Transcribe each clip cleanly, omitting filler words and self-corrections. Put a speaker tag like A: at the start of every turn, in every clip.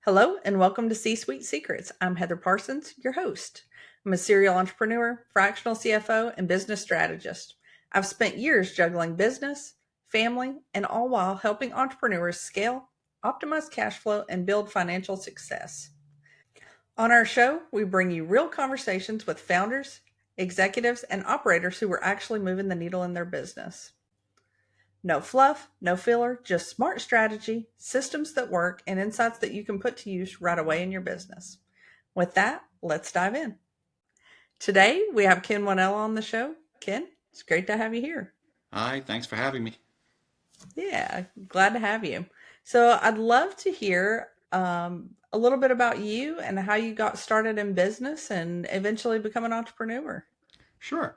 A: Hello and welcome to C-Suite Secrets. I'm Heather Parsons, your host. I'm a serial entrepreneur, fractional CFO, and business strategist. I've spent years juggling business, family, and all while helping entrepreneurs scale, optimize cash flow, and build financial success. On our show, we bring you real conversations with founders, executives, and operators who are actually moving the needle in their business. No fluff, no filler, just smart strategy, systems that work, and insights that you can put to use right away in your business. With that, let's dive in. Today, we have Ken Winell on the show. Ken, it's great to have you here.
B: Hi, thanks for having me.
A: Yeah, glad to have you. So, I'd love to hear a little bit about you and how you got started in business and eventually become an entrepreneur.
B: Sure.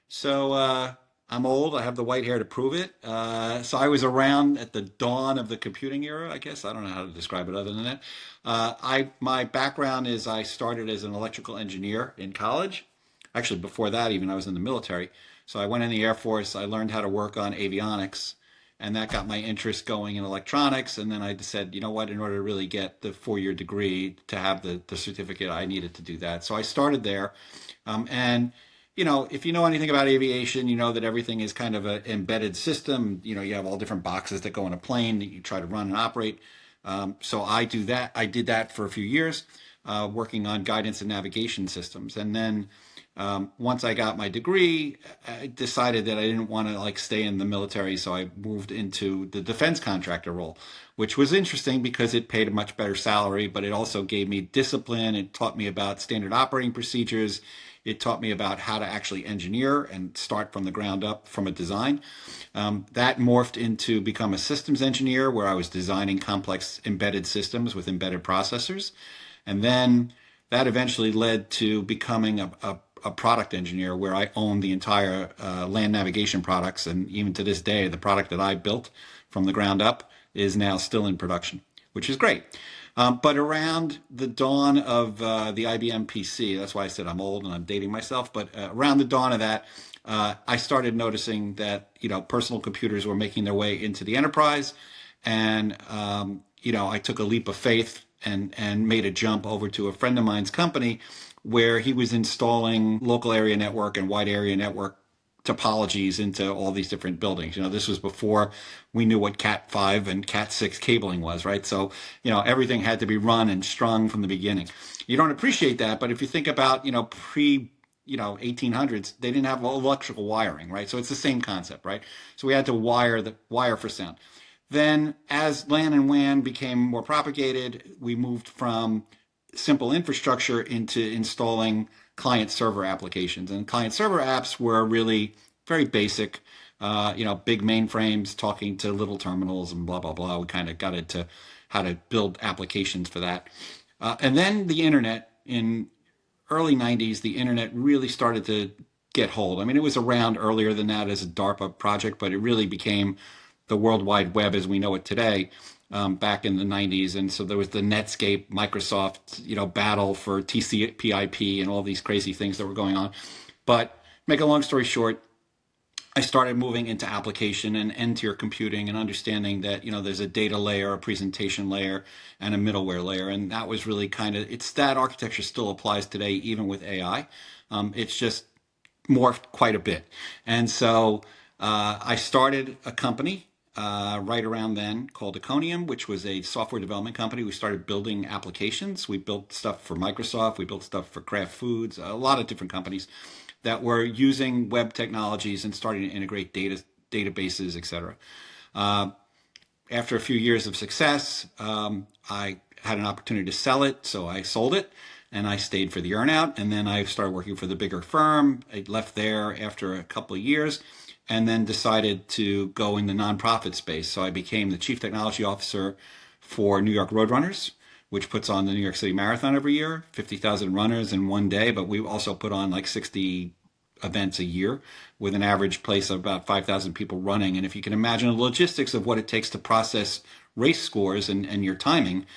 B: So I'm old. I have the white hair to prove it. So I was around at the dawn of the computing era, I guess. I don't know how to describe it other than that. My background is I started as an electrical engineer in college. Actually, before that, even I was in the military. So I went in the Air Force. I learned how to work on avionics, and that got my interest going in electronics. And then I said, you know what? In order to really get the 4 year degree to have the certificate, I needed to do that. So I started there, and if you know anything about aviation, you know that everything is kind of an embedded system. You have all different boxes that go in a plane that you try to run and operate. So I do that. I did that for a few years, working on guidance and navigation systems. And then once I got my degree, I decided that I didn't want to stay in the military, so I moved into the defense contractor role, which was interesting because it paid a much better salary, but it also gave me discipline. It taught me about standard operating procedures. It taught me about how to actually engineer and start from the ground up from a design. That morphed into become a systems engineer, where I was designing complex embedded systems with embedded processors. And then that eventually led to becoming a product engineer, where I own the entire land navigation products. And even to this day, the product that I built from the ground up is now still in production, which is great. But around the dawn of the IBM PC, that's why I said I'm old and I'm dating myself, but around the dawn of that, I started noticing that, personal computers were making their way into the enterprise. And, I took a leap of faith and made a jump over to a friend of mine's company where he was installing local area network and wide area network topologies into all these different buildings. This was before we knew what Cat 5 and Cat 6 cabling was, right? So, everything had to be run and strung from the beginning. You don't appreciate that, but if you think about, pre 1800s, they didn't have electrical wiring, right? So it's the same concept, right? So we had to wire for sound. Then as LAN and WAN became more propagated, we moved from simple infrastructure into installing client server applications. And client server apps were really very basic, big mainframes talking to little terminals and blah, blah, blah. We kind of got into how to build applications for that. And then the internet in early 90s, the internet really started to get hold. I mean, it was around earlier than that as a DARPA project, but it really became the World Wide Web as we know it today, back in the 90s. And so there was the Netscape, Microsoft, battle for TCP/IP and all these crazy things that were going on. But make a long story short, I started moving into application and end-tier computing and understanding that, there's a data layer, a presentation layer, and a middleware layer. And that was really it's that architecture still applies today, even with AI. It's just morphed quite a bit. And so I started a company right around then called Iconium, which was a software development company. We started building applications. We built stuff for Microsoft. We built stuff for Kraft Foods, a lot of different companies that were using web technologies and starting to integrate databases, et cetera. After a few years of success, I had an opportunity to sell it, so I sold it. And I stayed for the earnout, and then I started working for the bigger firm. I left there after a couple of years, and then decided to go in the nonprofit space. So I became the chief technology officer for New York Roadrunners, which puts on the New York City Marathon every year, 50,000 runners in one day. But we also put on 60 events a year with an average place of about 5,000 people running. And if you can imagine the logistics of what it takes to process race scores and your timing,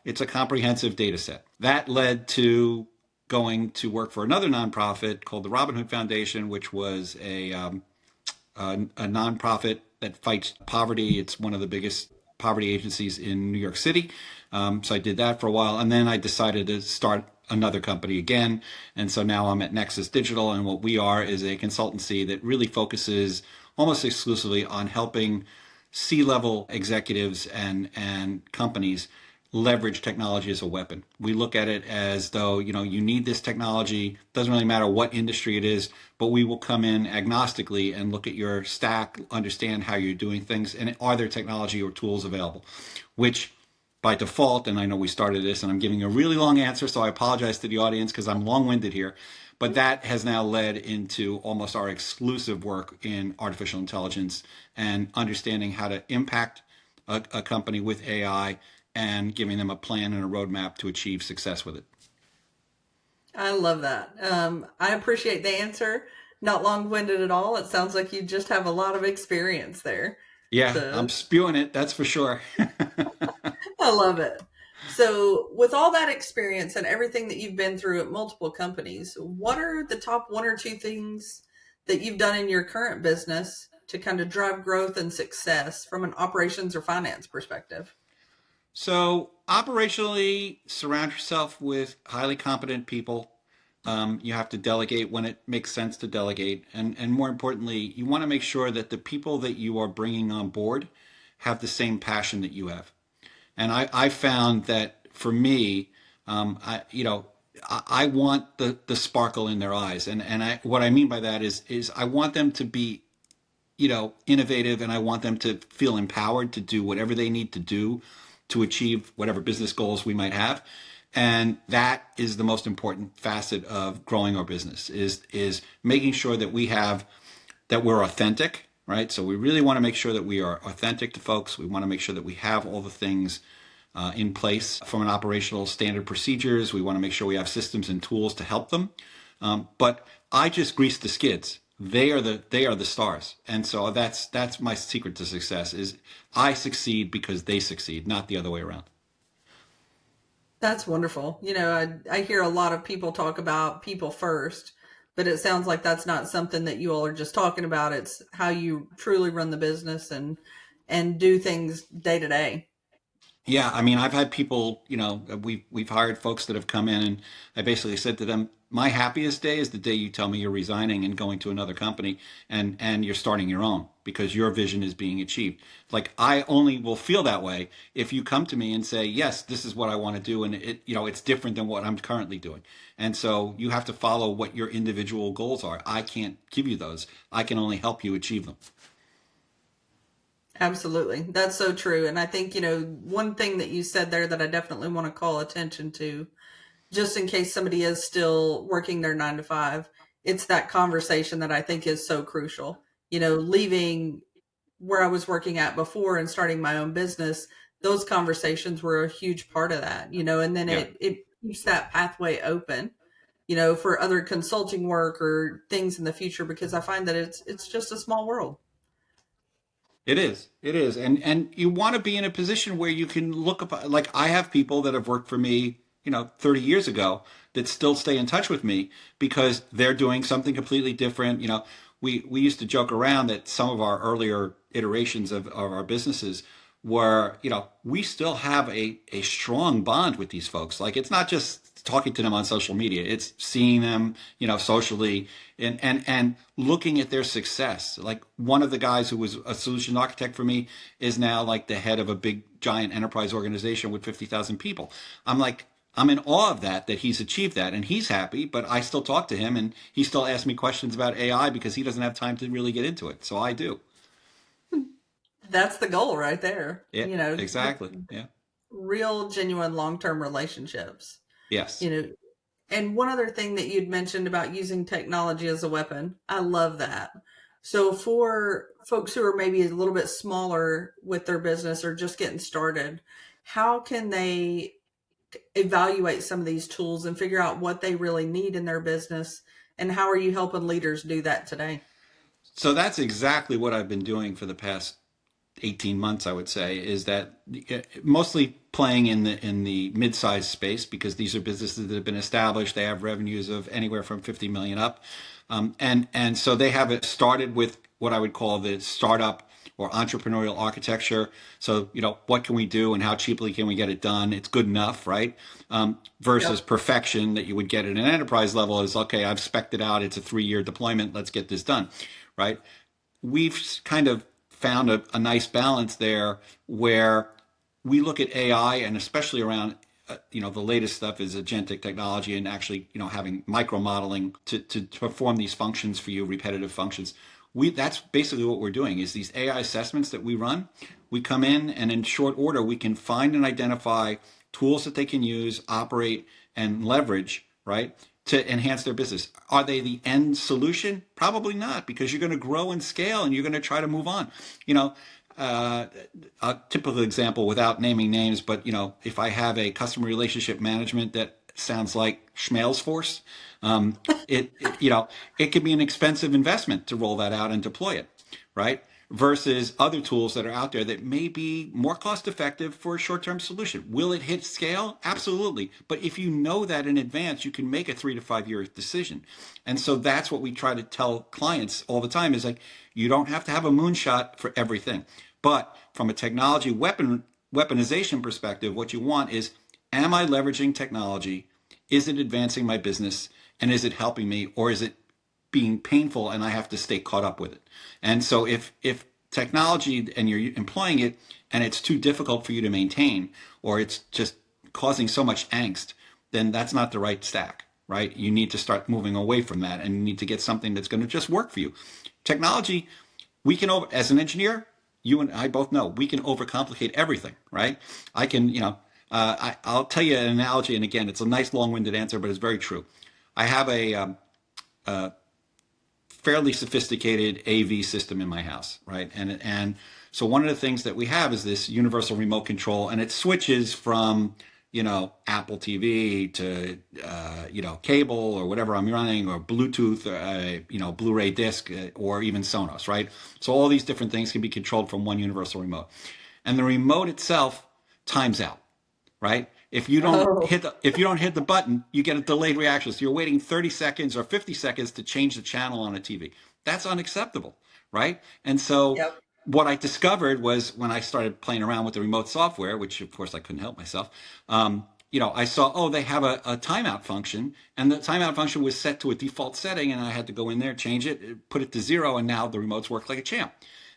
B: it's a comprehensive data set. That led to going to work for another nonprofit called the Robin Hood Foundation, which was a nonprofit that fights poverty. It's one of the biggest poverty agencies in New York City. So I did that for a while, and then I decided to start another company again. And so now I'm at Nexus Digital, and what we are is a consultancy that really focuses almost exclusively on helping C-level executives and companies leverage technology as a weapon. We look at it as though, you need this technology, doesn't really matter what industry it is, but we will come in agnostically and look at your stack, understand how you're doing things, and are there technology or tools available, which by default, and I know we started this and I'm giving a really long answer, so I apologize to the audience because I'm long-winded here, but that has now led into almost our exclusive work in artificial intelligence and understanding how to impact a company with AI and giving them a plan and a roadmap to achieve success with it.
A: I love that. I appreciate the answer. Not long-winded at all. It sounds like you just have a lot of experience there.
B: Yeah,
A: So
B: I'm spewing it, that's for sure.
A: I love it. So, with all that experience and everything that you've been through at multiple companies, what are the top one or two things that you've done in your current business to kind of drive growth and success from an operations or finance perspective?
B: So, operationally, surround yourself with highly competent people. You have to delegate when it makes sense to delegate. And more importantly, you want to make sure that the people that you are bringing on board have the same passion that you have. And I found that for me, I want the sparkle in their eyes. And what I mean by that is I want them to be innovative, and I want them to feel empowered to do whatever they need to do to achieve whatever business goals we might have. And that is the most important facet of growing our business is making sure that we're authentic, right? So we really want to make sure that we are authentic to folks. We want to make sure that we have all the things in place from an operational standard procedures. We want to make sure we have systems and tools to help them. But I just grease the skids. They are the stars, and so that's my secret to success. Is I succeed because they succeed, not the other way around.
A: That's wonderful. I hear a lot of people talk about people first, but it sounds like that's not something that you all are just talking about. It's how you truly run the business and do things day to day.
B: Yeah, I mean, I've had people, we've hired folks that have come in, and I basically said to them, my happiest day is the day you tell me you're resigning and going to another company, and you're starting your own because your vision is being achieved. Like, I only will feel that way if you come to me and say, yes, this is what I want to do, and it's different than what I'm currently doing. And so you have to follow what your individual goals are. I can't give you those. I can only help you achieve them.
A: Absolutely. That's so true. And I think, one thing that you said there that I definitely want to call attention to, just in case somebody is still working their 9 to 5, it's that conversation that I think is so crucial. Leaving where I was working at before and starting my own business, those conversations were a huge part of that, and then
B: Yeah,
A: it keeps that pathway open, for other consulting work or things in the future, because I find that it's just a small world.
B: it is. It is. And you want to be in a position where you can look up, like I have people that have worked for me, 30 years ago that still stay in touch with me because they're doing something completely different. We used to joke around that some of our earlier iterations of our businesses were, we still have a strong bond with these folks. Like, it's not just talking to them on social media, it's seeing them, socially, and looking at their success. Like, one of the guys who was a solution architect for me is now like the head of a big giant enterprise organization with 50,000 people. I'm like, I'm in awe of that he's achieved that, and he's happy, but I still talk to him and he still asks me questions about AI because he doesn't have time to really get into it. So I do.
A: That's the goal right there.
B: Yeah, exactly. Yeah.
A: Real, genuine, long-term relationships.
B: Yes.
A: You know, and one other thing that you'd mentioned about using technology as a weapon, I love that. So for folks who are maybe a little bit smaller with their business or just getting started, how can they evaluate some of these tools and figure out what they really need in their business? And how are you helping leaders do that today?
B: So that's exactly what I've been doing for the past 18 months, I would say, is that mostly playing in the mid-sized space because these are businesses that have been established. They have revenues of anywhere from 50 million up. And so they have it started with what I would call the startup or entrepreneurial architecture. So, what can we do and how cheaply can we get it done? It's good enough, right? Versus
A: Yep.
B: perfection that you would get at an enterprise level is, okay, I've spec'd it out. It's a 3-year deployment. Let's get this done, right? We've kind of found a nice balance there where we look at AI, and especially around the latest stuff is agentic technology, and actually having micro modeling to perform these functions for you, repetitive functions. That's basically what we're doing is these AI assessments that we run. We come in, and in short order we can find and identify tools that they can use, operate, and leverage, right, to enhance their business. Are they the end solution? Probably not, because you're going to grow and scale and you're going to try to move on. You know, a typical example without naming names, but if I have a customer relationship management that sounds like Schmalesforce, it could be an expensive investment to roll that out and deploy it, right? Versus other tools that are out there that may be more cost effective for a short term solution. Will it hit scale? Absolutely. But if you know that in advance, you can make a 3 to 5 year decision. And so that's what we try to tell clients all the time is like, you don't have to have a moonshot for everything. But from a technology weaponization perspective, what you want is, am I leveraging technology? Is it advancing my business? And is it helping me? Or is it being painful and I have to stay caught up with it? And so if technology and you're employing it and it's too difficult for you to maintain, or it's just causing so much angst, then that's not the right stack, right? You need to start moving away from that, and you need to get something that's going to just work for you. Technology, we can as an engineer, you and I both know we can overcomplicate everything, right? I can, I'll tell you an analogy, and again, it's a nice long-winded answer, but it's very true. I have a fairly sophisticated AV system in my house, right? And so one of the things that we have is this universal remote control, and it switches from Apple TV to cable or whatever I'm running, or Bluetooth, Blu-ray disc, or even Sonos, right? So all these different things can be controlled from one universal remote, and the remote itself times out, right?
A: Oh,
B: If you don't hit the button, you get a delayed reaction. So you're waiting 30 seconds or 50 seconds to change the channel on a TV. That's unacceptable, right? And so
A: yep.
B: what I discovered was when I started playing around with the remote software, which of course I couldn't help myself. I saw, oh, they have a timeout function, and the timeout function was set to a default setting, and I had to go in there, change it, put it to 0, and now the remotes work like a champ.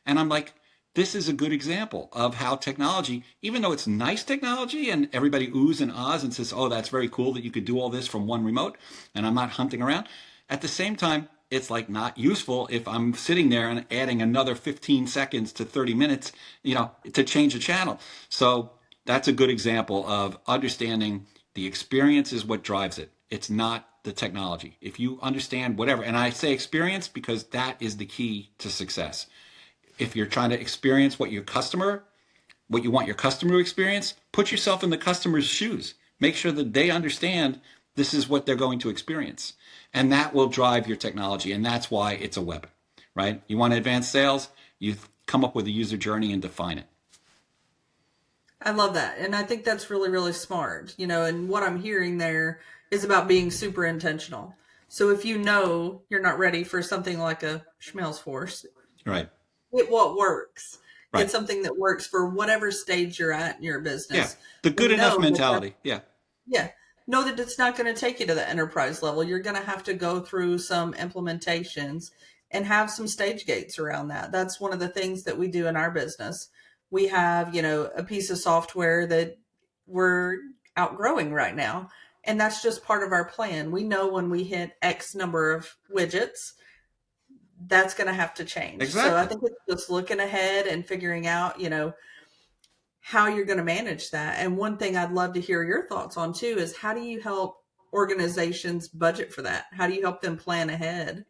B: And I'm like, this is a good example of how technology, even though it's nice technology and everybody oohs and ahs and says, oh, that's very cool that you could do all this from one remote and I'm not hunting around. At the same time, it's like not useful if I'm sitting there and adding another 15 seconds to 30 minutes, to change the channel. So that's a good example of understanding the experience is what drives it. It's not the technology. If you understand whatever, and I say experience because that is the key to success. If you're trying to experience what you want your customer to experience, put yourself in the customer's shoes. Make sure that they understand this is what they're going to experience. And that will drive your technology. And that's why it's a weapon, right? You want to advance sales, you come up with a user journey and define it.
A: I love that. And I think that's really, really smart. And what I'm hearing there is about being super intentional. So if you're not ready for something like a Schmelz Force,
B: Right.
A: get what works. Get
B: Right.
A: something that works for whatever stage you're at in your
B: Yeah.
A: business.
B: The good
A: And
B: enough
A: know that
B: mentality. Yeah.
A: yeah, know that it's not going to take you to the enterprise level. You're going to have to go through some implementations and have some stage gates around that. That's one of the things that we do in our business. We have, a piece of software that we're outgrowing right now. And that's just part of our plan. We know when we hit X number of widgets, that's going to have to change. So I
B: Exactly.
A: think it's just looking ahead and figuring out, how you're going to manage that. And one thing I'd love to hear your thoughts on too is how do you help organizations budget for that? How do you help them plan ahead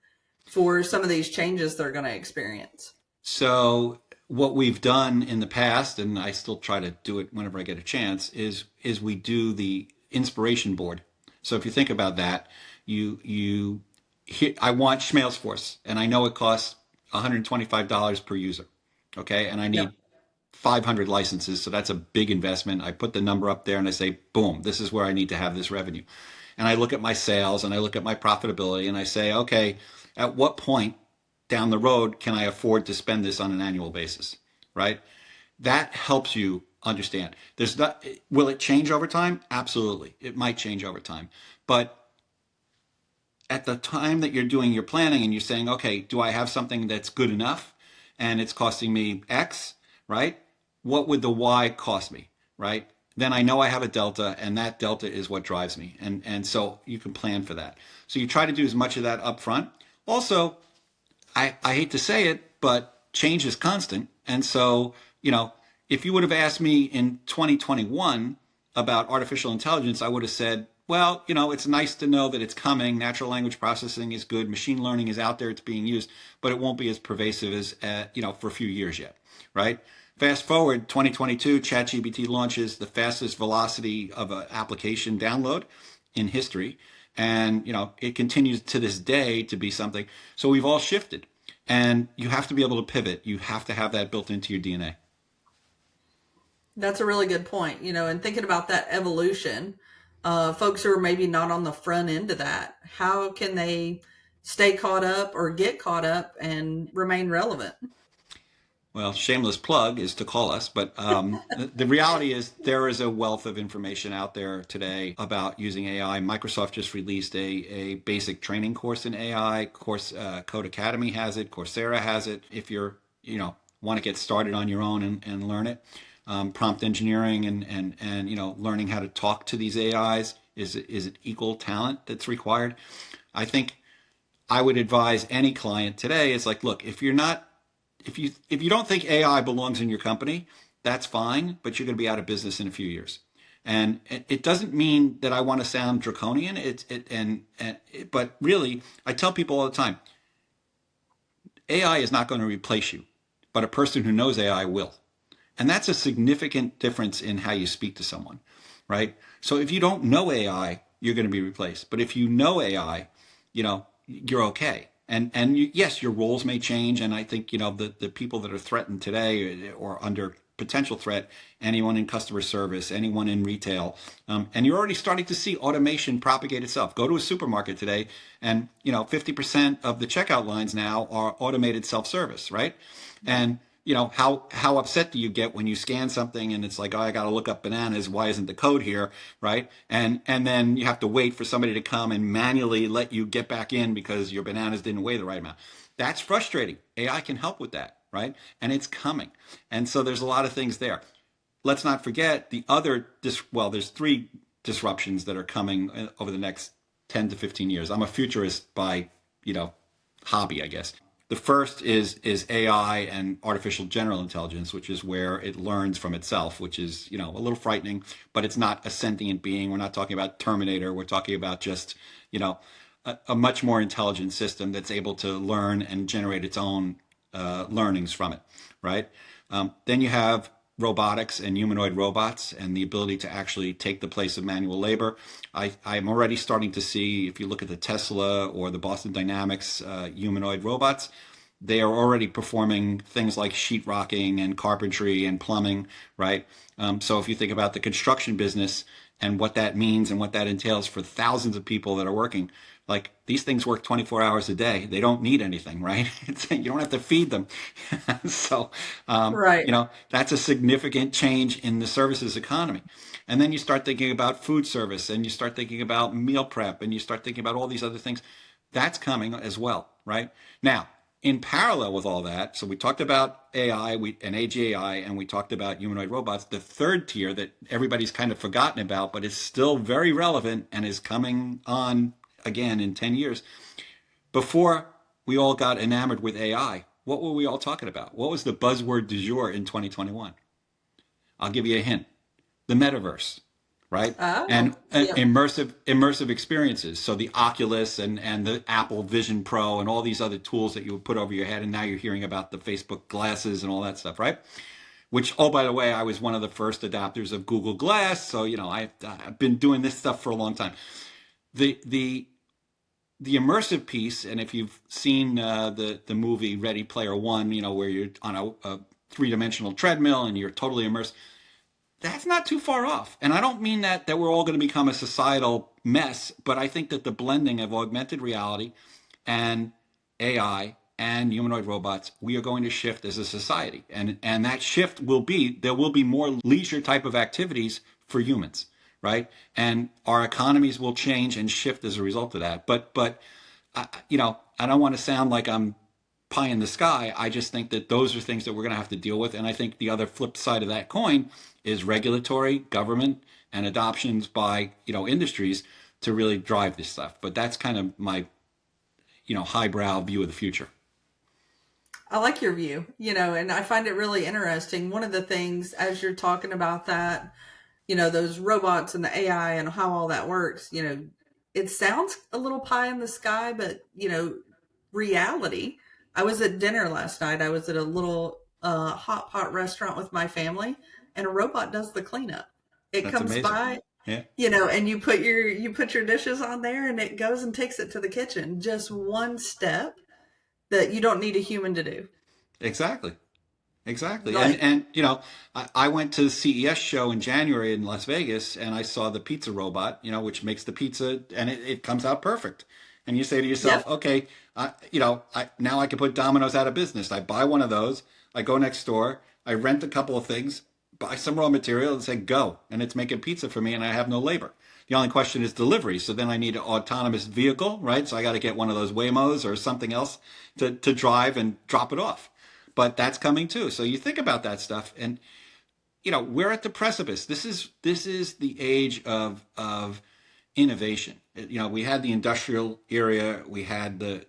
A: for some of these changes they're going to experience?
B: So what we've done in the past, and I still try to do it whenever I get a chance, is we do the inspiration board. So if you think about that, you hit, I want Schmalesforce, and I know it costs $125 per user. Okay, and I
A: Yep.
B: need 500 licenses, so that's a big investment. I put the number up there and I say, boom, this is where I need to have this revenue. And I look at my sales and I look at my profitability and I say, okay, at what point down the road can I afford to spend this on an annual basis? right? That helps you understand. There's not, will it change over time? Absolutely. It might change over time. But at the time that you're doing your planning and you're saying, okay, do I have something that's good enough and it's costing me X, right? What would the Y cost me, right? Then I know I have a delta, and that delta is what drives me. And so you can plan for that. So you try to do as much of that up front. Also, I hate to say it, but change is constant. And so, if you would have asked me in 2021 about artificial intelligence, I would have said, well, it's nice to know that it's coming. Natural language processing is good. Machine learning is out there. It's being used, but it won't be as pervasive as, for a few years yet, right? Fast forward 2022, ChatGPT launches the fastest velocity of an application download in history. And, it continues to this day to be something. So we've all shifted, and you have to be able to pivot. You have to have that built into your DNA.
A: That's a really good point. And thinking about that evolution, folks who are maybe not on the front end of that, how can they stay caught up or get caught up and remain relevant?
B: Well, shameless plug is to call us, but the reality is there is a wealth of information out there today about using AI. Microsoft just released a basic training course in AI. Course Code Academy has it. Coursera has it. If you're want to get started on your own and learn it, prompt engineering and learning how to talk to these AIs is an equal talent that's required. I think I would advise any client today is like, look, if you don't think AI belongs in your company, that's fine, but you're going to be out of business in a few years. And it doesn't mean that I want to sound draconian. But really, I tell people all the time, AI is not going to replace you, but a person who knows AI will. And that's a significant difference in how you speak to someone, right? So if you don't know AI, you're going to be replaced. But if you know AI, you're okay. And yes, your roles may change. And I think, the people that are threatened today or under potential threat, anyone in customer service, anyone in retail, and you're already starting to see automation propagate itself. Go to a supermarket today and, 50% of the checkout lines now are automated self-service, right? And how upset do you get when you scan something and it's like, oh, I got to look up bananas. Why isn't the code here, right? And then you have to wait for somebody to come and manually let you get back in because your bananas didn't weigh the right amount. That's frustrating. AI can help with that, right? And it's coming. And so there's a lot of things there. Let's not forget the other. There's three disruptions that are coming over the next 10 to 15 years. I'm a futurist by hobby, I guess. The first is AI and artificial general intelligence, which is where it learns from itself, which is a little frightening, but it's not a sentient being. We're not talking about Terminator. We're talking about just a much more intelligent system that's able to learn and generate its own learnings from it, right? Then you have robotics and humanoid robots and the ability to actually take the place of manual labor. I'm already starting to see, if you look at the Tesla or the Boston Dynamics humanoid robots, they are already performing things like sheetrocking and carpentry and plumbing, right? So if you think about the construction business and what that means and what that entails for thousands of people that are working, like these things work 24 hours a day. They don't need anything, right? You don't have to feed them. So,
A: Right.
B: that's a significant change in the services economy. And then you start thinking about food service and you start thinking about meal prep and you start thinking about all these other things. That's coming as well, right? Now, in parallel with all that, so we talked about AI and AGI, and we talked about humanoid robots. The third tier that everybody's kind of forgotten about, but is still very relevant and is coming on again in 10 years. Before we all got enamored with AI, what were we all talking about? What was the buzzword du jour in 2021? I'll give you a hint. The metaverse, right?
A: Oh,
B: And
A: yeah.
B: immersive experiences. So the Oculus and the Apple Vision Pro and all these other tools that you would put over your head. And now you're hearing about the Facebook glasses and all that stuff, right? Which, oh, by the way, I was one of the first adopters of Google Glass. So, I've been doing this stuff for a long time. The immersive piece, and if you've seen the movie Ready Player One, where you're on a three-dimensional treadmill and you're totally immersed, that's not too far off. And I don't mean that we're all going to become a societal mess, but I think that the blending of augmented reality and AI and humanoid robots, we are going to shift as a society. And that shift will be, there will be more leisure type of activities for humans, right? And our economies will change and shift as a result of that. But I don't want to sound like I'm pie in the sky. I just think that those are things that we're going to have to deal with. And I think the other flip side of that coin is regulatory, government, and adoptions by, industries to really drive this stuff. But that's kind of my, highbrow view of the future.
A: I like your view, and I find it really interesting. One of the things, as you're talking about that, those robots and the AI and how all that works, it sounds a little pie in the sky, but, reality. I was at dinner last night. I was at a little hot pot restaurant with my family, and a robot does the cleanup. It
B: That's
A: comes
B: amazing.
A: by,
B: Yeah,
A: and you put your dishes on there, and it goes and takes it to the kitchen. Just one step that you don't need a human to do.
B: exactly. Exactly. And
A: Like,
B: and you know, I went to the CES show in January in Las Vegas and I saw the pizza robot, which makes the pizza and it comes out perfect. And you say to yourself,
A: yep,
B: okay, now I can put Domino's out of business. I buy one of those, I go next door, I rent a couple of things, buy some raw material and say go, and it's making pizza for me and I have no labor. The only question is delivery. So then I need an autonomous vehicle, right? So I got to get one of those Waymos or something else to drive and drop it off, but that's coming too. So you think about that stuff, and we're at the precipice. This is the age of innovation. We had the industrial era, we had the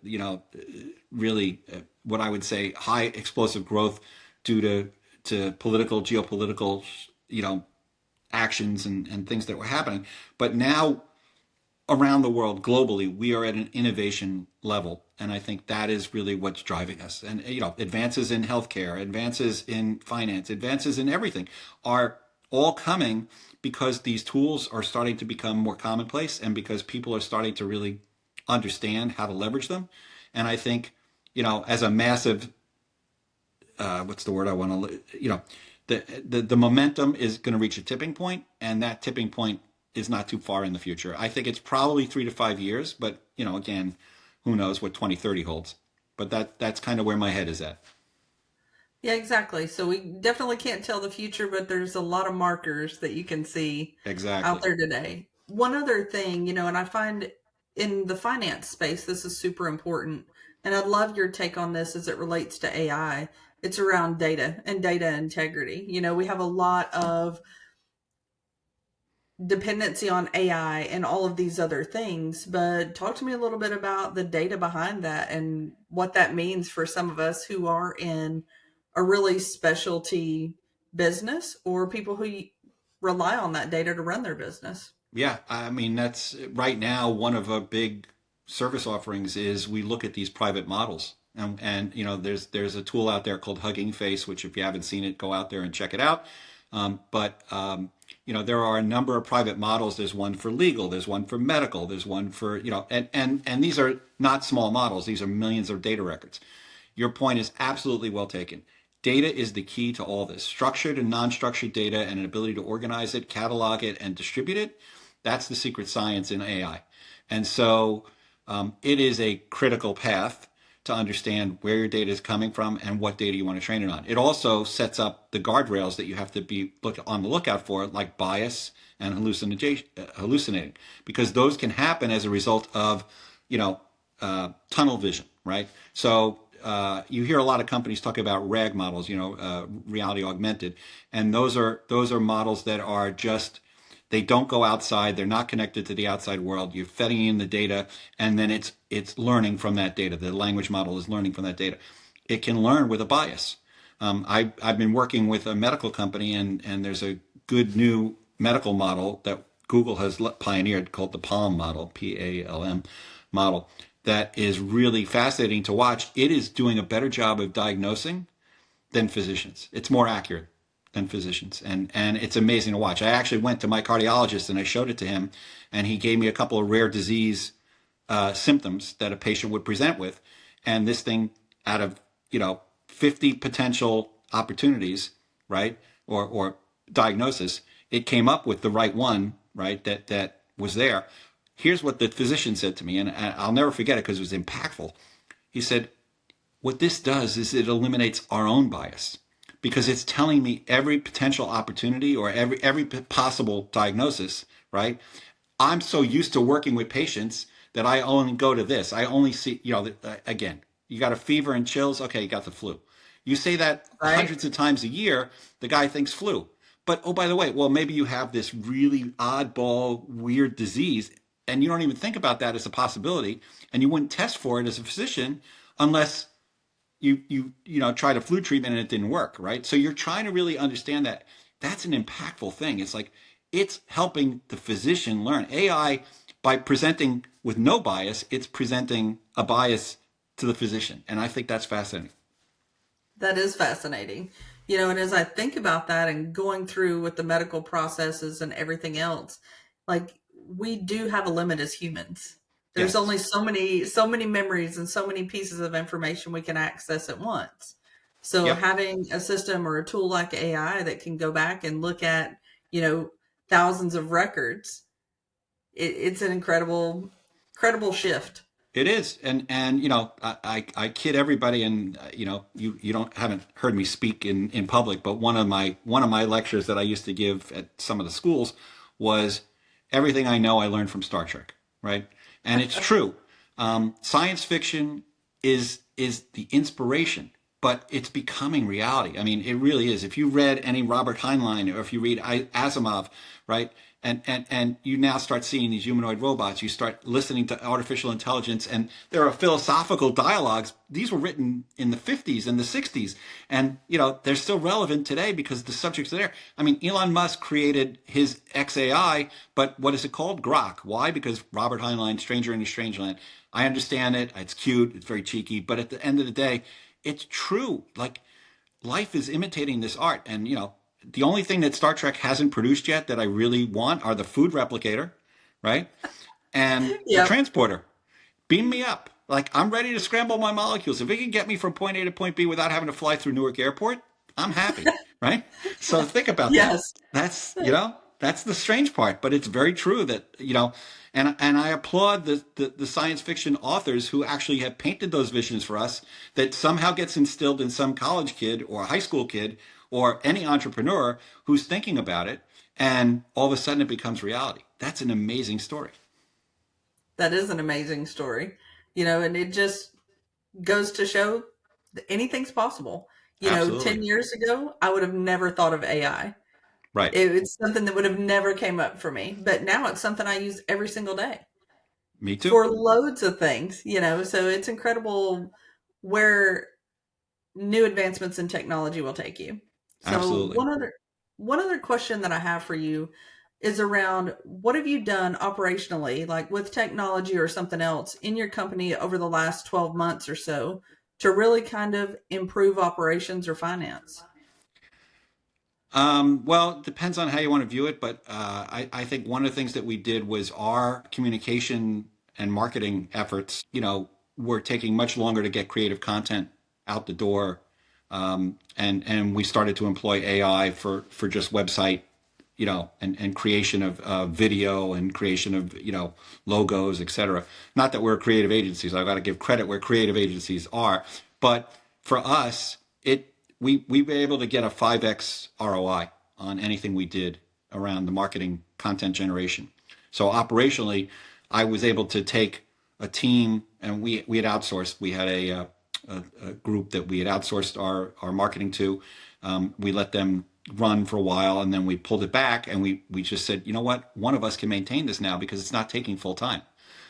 B: really what I would say high explosive growth due to political geopolitical actions and things that were happening. But now around the world globally, we are at an innovation level. And I think that is really what's driving us. And, advances in healthcare, advances in finance, advances in everything are all coming because these tools are starting to become more commonplace and because people are starting to really understand how to leverage them. And I think, as a massive, what's the word I want to, the momentum is going to reach a tipping point, and that tipping point is not too far in the future. I think it's probably 3 to 5 years, but again, who knows what 2030 holds. But that's kind of where my head is at.
A: yeah, exactly. So we definitely can't tell the future, but there's a lot of markers that you can see out
B: Exactly.
A: there today. One other thing, and I find in the finance space, this is super important. And I'd love your take on this as it relates to AI. It's around data and data integrity. We have a lot of dependency on AI and all of these other things, but talk to me a little bit about the data behind that and what that means for some of us who are in a really specialty business or people who rely on that data to run their business.
B: Yeah, I mean that's right now one of our big service offerings is we look at these private models. And there's a tool out there called Hugging Face, which if you haven't seen it, go out there and check it out. But there are a number of private models. There's one for legal, there's one for medical, there's one for and these are not small models. These are millions of data records. Your point is absolutely well taken. Data is the key to all this. Structured and non-structured data and an ability to organize it, catalog it, and distribute it. That's the secret science in AI. And so it is a critical path to understand where your data is coming from and what data you want to train it on. It also sets up the guardrails that you have to be on the lookout for, like bias and hallucinating, because those can happen as a result of, tunnel vision, right? So you hear a lot of companies talk about RAG models, reality augmented, and those are models that are just they don't go outside. They're not connected to the outside world. You're feeding in the data, and then it's learning from that data. The language model is learning from that data. It can learn with a bias. I've been working with a medical company, and there's a good new medical model that Google has pioneered called the PALM model, PALM model, that is really fascinating to watch. It is doing a better job of diagnosing than physicians. It's more accurate than physicians, and it's amazing to watch. I actually went to my cardiologist and I showed it to him, and he gave me a couple of rare disease symptoms that a patient would present with, and this thing, out of 50 potential opportunities, right, or diagnosis, it came up with the right one, right, that was there. Here's what the physician said to me, and I'll never forget it because it was impactful. He said, what this does is it eliminates our own bias because it's telling me every potential opportunity or every possible diagnosis, right? I'm so used to working with patients that I only go to this. I only see, again, you got a fever and chills. Okay, you got the flu. You say that
A: Right.
B: hundreds of times a year, the guy thinks flu. But oh, by the way, well, maybe you have this really oddball, weird disease, and you don't even think about that as a possibility, and you wouldn't test for it as a physician unless you tried a flu treatment and it didn't work, right? So you're trying to really understand that that's an impactful thing. It's like it's helping the physician learn. AI, by presenting with no bias, it's presenting a bias to the physician, and I think that's fascinating.
A: That is fascinating. And as I think about that and going through with the medical processes and everything else, like we do have a limit as humans. There's
B: Yes,
A: only so many memories and so many pieces of information we can access at once. So
B: yep,
A: having a system or a tool like AI that can go back and look at, you know, thousands of records, it's an incredible shift.
B: it is. And I kid everybody, and you don't haven't heard me speak in public, but one of my lectures that I used to give at some of the schools was everything I know I learned from Star Trek, right? And it's true. Science fiction is the inspiration, but it's becoming reality. I mean, it really is. If you read any Robert Heinlein or if you read Asimov, right, and you now start seeing these humanoid robots, you start listening to artificial intelligence, and there are philosophical dialogues. These were written in the 50s and the 60s, and they're still relevant today because the subjects are there. I mean, Elon Musk created his XAI, but what is it called? Grok. Why? Because Robert Heinlein, Stranger in a Strange Land. I understand it. It's cute. It's very cheeky. But at the end of the day, it's true. Like life is imitating this art. And, the only thing that Star Trek hasn't produced yet that I really want are the food replicator, right? And the
A: Yep.
B: transporter. Beam me up. Like I'm ready to scramble my molecules. If it can get me from point A to point B without having to fly through Newark Airport, I'm happy, right? So think about that.
A: Yes.
B: That's the strange part, but it's very true that and I applaud the science fiction authors who actually have painted those visions for us that somehow gets instilled in some college kid or high school kid or any entrepreneur who's thinking about it, and all of a sudden it becomes reality. That's an amazing story.
A: That is an amazing story. And it just goes to show that anything's possible. 10
B: Absolutely.
A: years ago, I would have never thought of AI.
B: Right.
A: It's something that would have never came up for me, but now it's something I use every single day
B: Me too.
A: for loads of things. So it's incredible where new advancements in technology will take you. So
B: Absolutely.
A: one other question that I have for you is around what have you done operationally, like with technology or something else in your company over the last 12 months or so to really kind of improve operations or finance?
B: Well, it depends on how you want to view it, but I think one of the things that we did was our communication and marketing efforts, were taking much longer to get creative content out the door. And we started to employ AI for just website, and creation of video and creation of, logos, et cetera. Not that we're creative agencies. I've got to give credit where creative agencies are. But for us, we were able to get a 5x ROI on anything we did around the marketing content generation. So operationally, I was able to take a team, and we had outsourced. We had a group that we had outsourced our marketing to. We let them run for a while, and then we pulled it back, and we just said, you know what, one of us can maintain this now because it's not taking full time.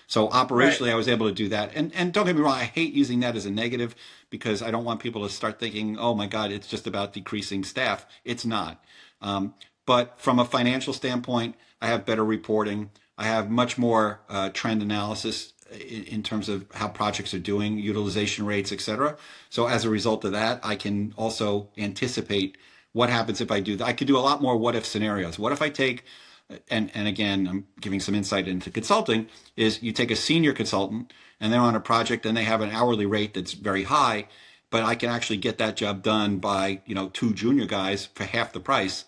B: So
A: Right.
B: operationally, I was able to do that. And don't get me wrong, I hate using that as a negative because I don't want people to start thinking, oh my God, it's just about decreasing staff. It's not. But from a financial standpoint, I have better reporting. I have much more trend analysis in terms of how projects are doing, utilization rates, et cetera. So as a result of that, I can also anticipate what happens if I do that. I could do a lot more what if scenarios. What if I take, and again, I'm giving some insight into consulting, is you take a senior consultant and they're on a project and they have an hourly rate that's very high, but I can actually get that job done by, two junior guys for half the price.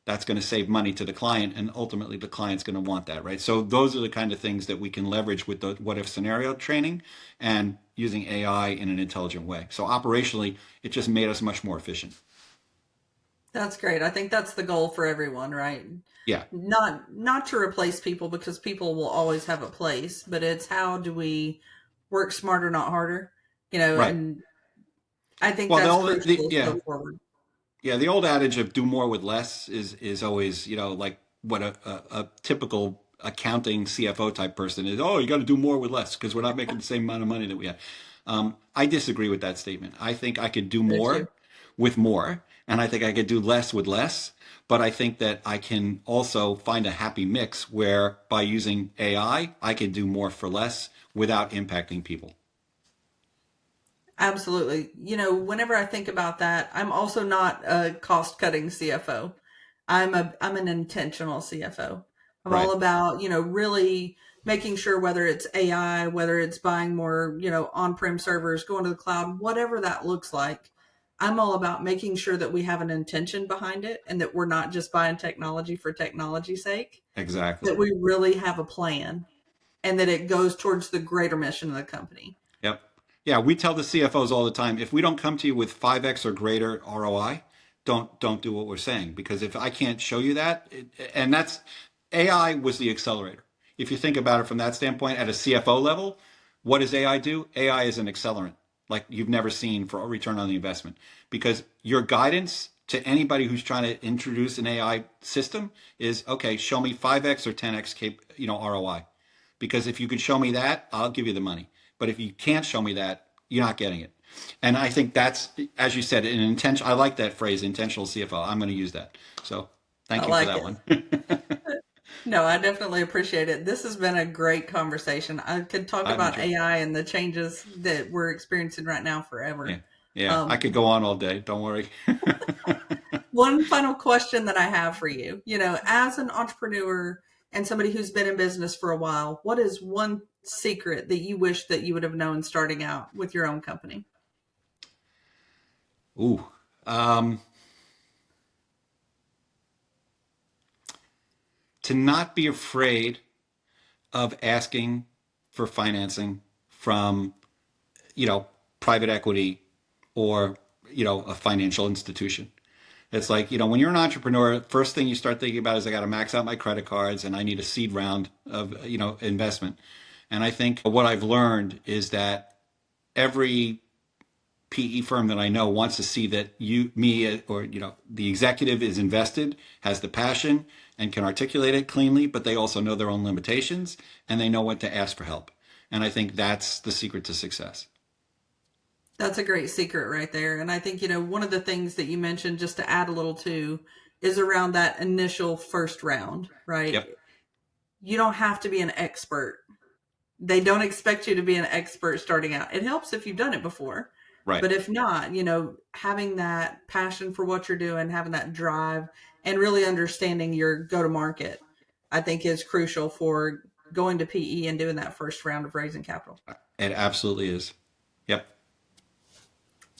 B: That's going to save money to the client, and ultimately the client's going to want that, right? So those are the kind of things that we can leverage with the what if scenario training, and using AI in an intelligent way. So operationally, it just made us much more efficient.
A: That's great. I think that's the goal for everyone, right?
B: Yeah,
A: Not to replace people because people will always have a place, but it's how do we work smarter, not harder,
B: right.
A: and I think
B: Well,
A: that's crucial as we
B: yeah,
A: go forward.
B: yeah, the old adage of do more with less is always, like what a typical accounting CFO type person is. Oh, you got to do more with less because we're not making the same amount of money that we have. I disagree with that statement. I think I could do
A: Me too.
B: more with more, and I think I could do less with less. But I think that I can also find a happy mix where by using I can do more for less without impacting people.
A: Absolutely. Whenever I think about that, I'm also not a cost-cutting CFO. I'm an intentional CFO. I'm all
B: Right.
A: about, really making sure whether it's AI, whether it's buying more, on-prem servers, going to the cloud, whatever that looks like. I'm all about making sure that we have an intention behind it and that we're not just buying technology for technology's sake,
B: Exactly.
A: that we really have a plan and that it goes towards the greater mission of the company.
B: Yep. Yeah, we tell the CFOs all the time, if we don't come to you with 5x or greater ROI, don't do what we're saying because if I can't show you that, and that's AI was the accelerator. If you think about it from that standpoint at a CFO level, what does AI do? AI is an accelerant like you've never seen for a return on the investment because your guidance to anybody who's trying to introduce an AI system is okay, show me 5x or 10x ROI. Because if you could show me that, I'll give you the money. But if you can't show me that, you're not getting it. And I think that's, as you said, an intention. I like that phrase, intentional CFO. I'm going to use that. So
A: I
B: thank you for
A: like
B: that
A: it.
B: one.
A: No, I definitely appreciate it. This has been a great conversation. I could talk
B: I've
A: about
B: enjoyed.
A: AI and the changes that we're experiencing right now
B: Yeah,
A: forever.
B: yeah. I
A: Um,
B: could go on all day. Don't worry.
A: One final question that I have for you, as an entrepreneur and somebody who's been in business for a while, what is one secret that you wish that you would have known starting out with your own company?
B: Ooh, um, to not be afraid of asking for financing from you know private equity or a financial institution. It's like, when you're an entrepreneur, first thing you start thinking about is I got to max out my credit cards and I need a seed round of, investment. And I think what I've learned is that every PE firm that I know wants to see that me, or, the executive is invested, has the passion and can articulate it cleanly, but they also know their own limitations and they know when to ask for help. And I think that's the secret to success.
A: That's a great secret right there. And I think, one of the things that you mentioned, just to add a little to, is around that initial first round, right?
B: Yep.
A: You don't have to be an expert. They don't expect you to be an expert starting out. It helps if you've done it before.
B: Right.
A: But if not, having that passion for what you're doing, having that drive, and really understanding your go to market, I think is crucial for going to PE and doing that first round of raising capital.
B: It absolutely is. Yep.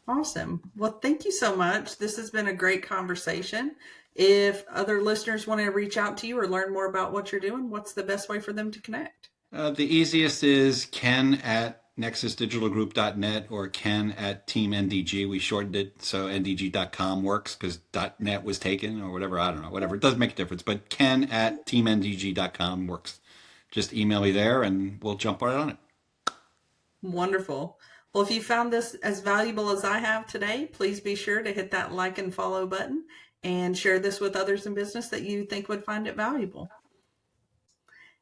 A: Awesome. Well, thank you so much. This has been a great conversation. If other listeners want to reach out to you or learn more about what you're doing, what's the best way for them to connect?
B: The easiest is Ken at nexusdigitalgroup.net or Ken at Team NDG. We shortened it so NDG.com works because .net was taken or whatever. I don't know. Whatever. It doesn't make a difference. But Ken at TeamNDG.com works. Just email me there and we'll jump right on it.
A: Wonderful. Well, if you found this as valuable as I have today, please be sure to hit that like and follow button and share this with others in business that you think would find it valuable.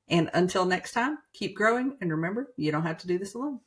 A: And until next time, keep growing and remember, you don't have to do this alone.